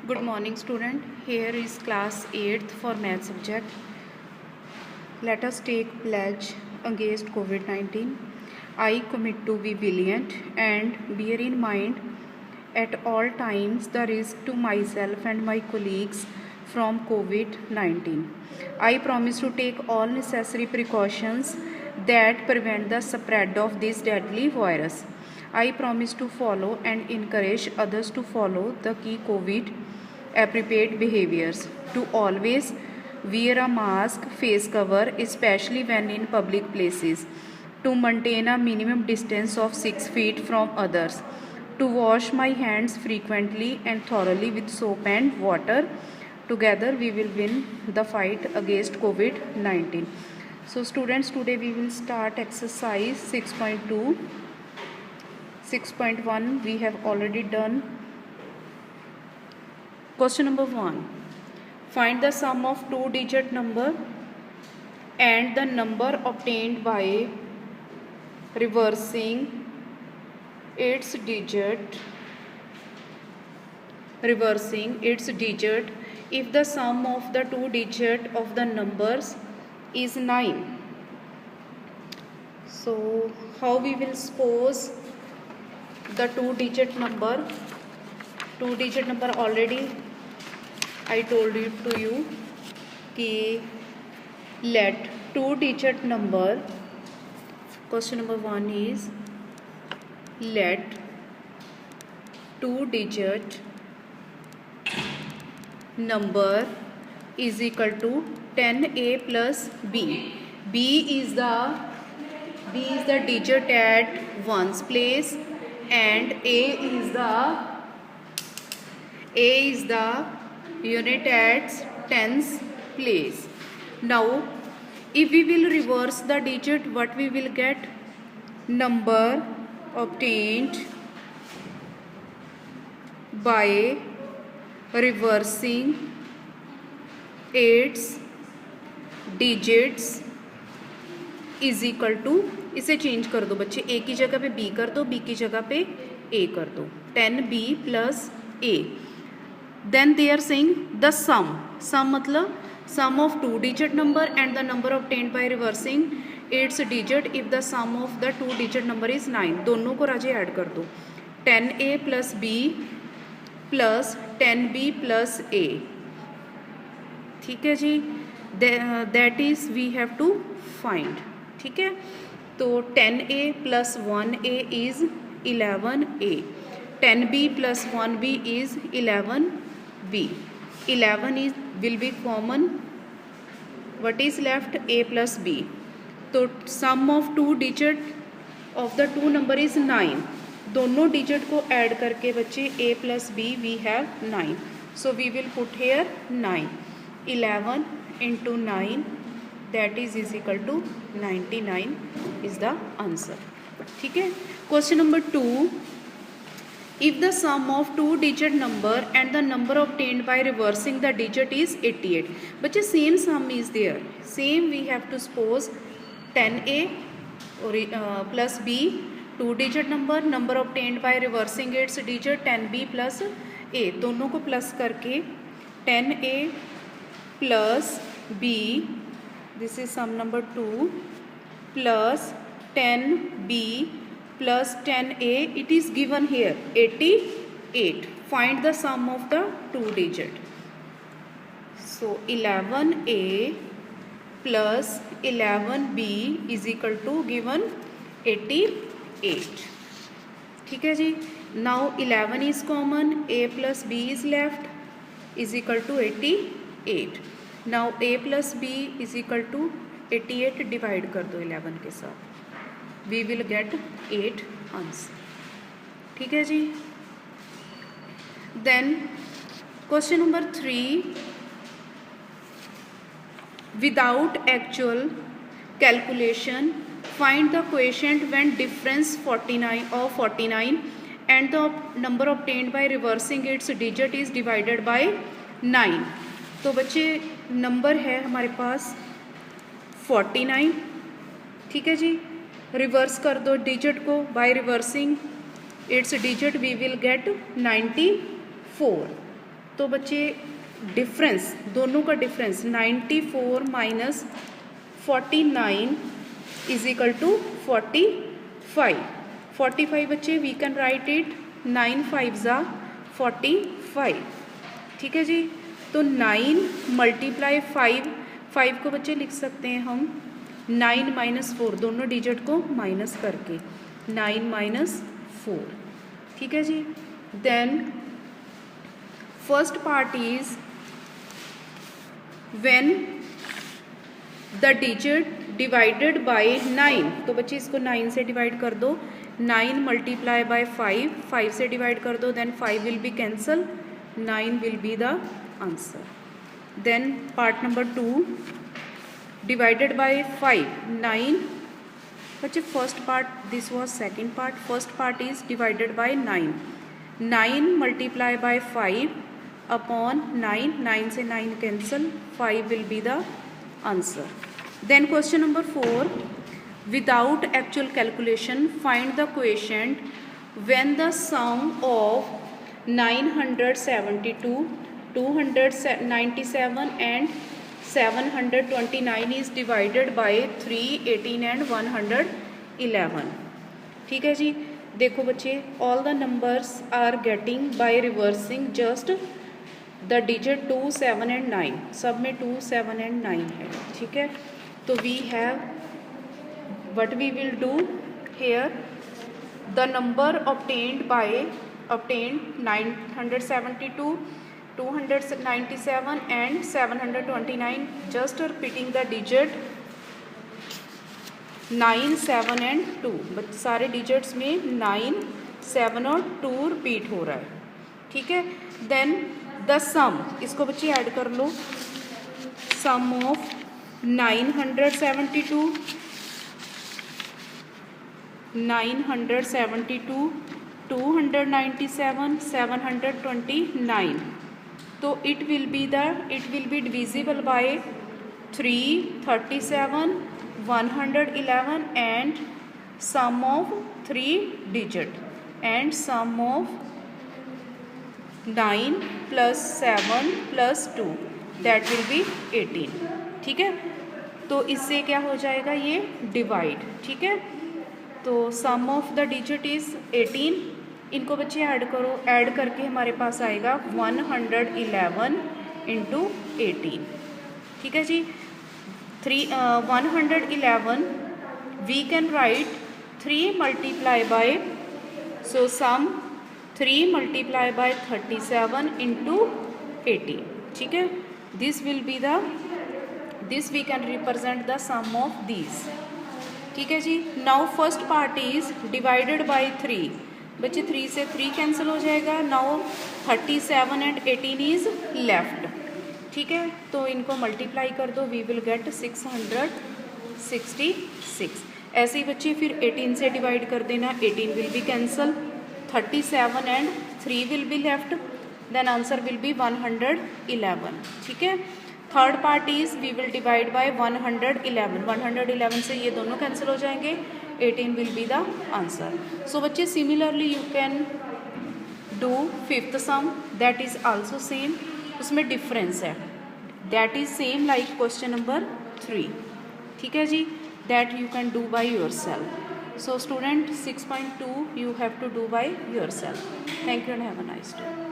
Good morning student. Here is class 8th for math subject. Let us take pledge against COVID-19. I commit to be vigilant and bear in mind at all times the risk to myself and my colleagues from COVID-19. I promise to take all necessary precautions that prevent the spread of this deadly virus. I promise to follow and encourage others to follow the key COVID appropriate behaviors, to always wear a mask, face cover, especially when in public places, to maintain a minimum distance of 6 feet from others, to wash my hands frequently and thoroughly with soap and water. Together we will win the fight against COVID-19. So students, today we will start exercise 6.2. 6.1 we have already done. Question number 1. Find the sum of two-digit number and the number obtained by reversing its digit if the sum of the two digit of the numbers is 9. So how we will suppose the two-digit number already I told you to you कि let two-digit number. Question number 1 is let two-digit number is equal to 10a plus b. B is the digit at ones place and A is the unit at tens place. Now if we will reverse the digit, what we will get? Number obtained by reversing its digits is equal to, इसे change कर दो बच्चे, ए की जगह पे B कर दो, B की जगह पे ए कर दो, 10b plus a. Then they are saying the sum मतलब sum of two digit number and the number obtained by reversing its digits if the sum of the two digit number is 9. दोनों को राजे add कर दो, 10a plus b plus 10b plus a. ठीक है जी, that is we have to find. ठीक है, तो 10a plus 1a is 11a, 10b plus 1b is 11b. 11 is will be common, what is left? a plus b. तो sum of two digit of the two number is 9. दोनों digit को add करके बच्चे a plus b we have 9. So we will put here 9. 11 into 9 that is equal to 99 is the answer. ठीक है. Question number 2. If the sum of two digit number and the number obtained by reversing the digit is 88. बच्चे same sum is there. Same we have to suppose 10a plus b, two digit number obtained by reversing its digit 10b plus a. दोनों को plus करके 10a plus b, this is sum number 2, plus 10b plus 10a, it is given here 88. Find the sum of the two digit. So 11a plus 11b is equal to given 88. ठीक है जी. Now 11 is common, a plus b is left is equal to 88. Now a plus b is equal to 88, divide कर दो 11 के साथ, we will get 8 answer. ठीक है जी. Then question number 3. Without actual calculation, find the quotient when difference 49 and the number obtained by reversing its digit is divided by 9. तो बच्चे number है हमारे पास 49. ठीक है जी. रिवर्स कर दो डिजिट को by reversing its digit, we will get 94. तो बच्चे डिफरेंस, दोनों का difference 94 minus 49 is equal to 45। 45 बच्चे वी कैन राइट इट 9 5 ज़ा 45, ठीक है जी। तो 9 मल्टीप्लाई 5 को बच्चे लिख सकते हैं हम 9 माइनस 4, दोनों डिजिट को माइनस करके 9 माइनस 4, ठीक है जी। Then first part is when the digit divided by 9, तो बच्चे इसको 9 से डिवाइड कर दो, 9 मल्टीप्लाई बाय 5 से डिवाइड कर दो, then 5 will be cancel, 9 will be the answer. Then part number 2 divided by 5 9, बच्चे first part, this was second part, first part is divided by 9 multiply by 5 upon 9 से 9 cancel, 5 will be the answer. Then question number 4, without actual calculation find the quotient when the sum of 972, 297 and 729 is divided by 3, 18 and 111, ठीक है जी। देखो बच्चे all the numbers are getting by reversing just the digit 2, 7 and 9, सब में 2, 7 and 9 है, ठीक है। तो we have what we will do here, the number obtained 972, 297 and 729, just repeating the digit 9, 7 and 2, but सारे डिजिट्स में 9, 7 और 2 रिपीट हो रहा है, ठीक है। देन द सम, इसको बच्चे ऐड कर लो, सम ऑफ 972, 297, 729, तो it will be divisible by 3, 37, 111 and sum of 3 digit and sum of 9 plus 7 plus 2 that will be 18, ठीक है। तो इससे क्या हो जाएगा, ये डिवाइड, ठीक है। तो sum of the digit is 18, इनको बच्चे ऐड करो, ऐड करके हमारे पास आएगा 111 इंटू 18, ठीक है जी। 111 we can write 3 multiply by, so sum 3 multiply by 37 into 18, ठीक है। This will be the, this we can represent the sum of these, ठीक है जी। Now first part is divided by 3, बच्चे 3 से 3 कैंसिल हो जाएगा, नाउ 37 एंड 18 इज लेफ्ट, ठीक है। तो इनको मल्टीप्लाई कर दो, वी विल गेट 666। ऐसे ही बच्चे फिर 18 से डिवाइड कर देना, 18 will be cancel, 37 and 3 will be left, then answer will be 111, ठीक है। Third part is we will divide by 111 से ये दोनों कैंसिल हो जाएंगे, 18 will be the answer. So बच्चे similarly you can do fifth sum, that is also same, उसमें difference है, that is same like question number 3, ठीक है जी। That you can do by your self. So student 6.2 you have to do by yourself. Thank you and have a nice day.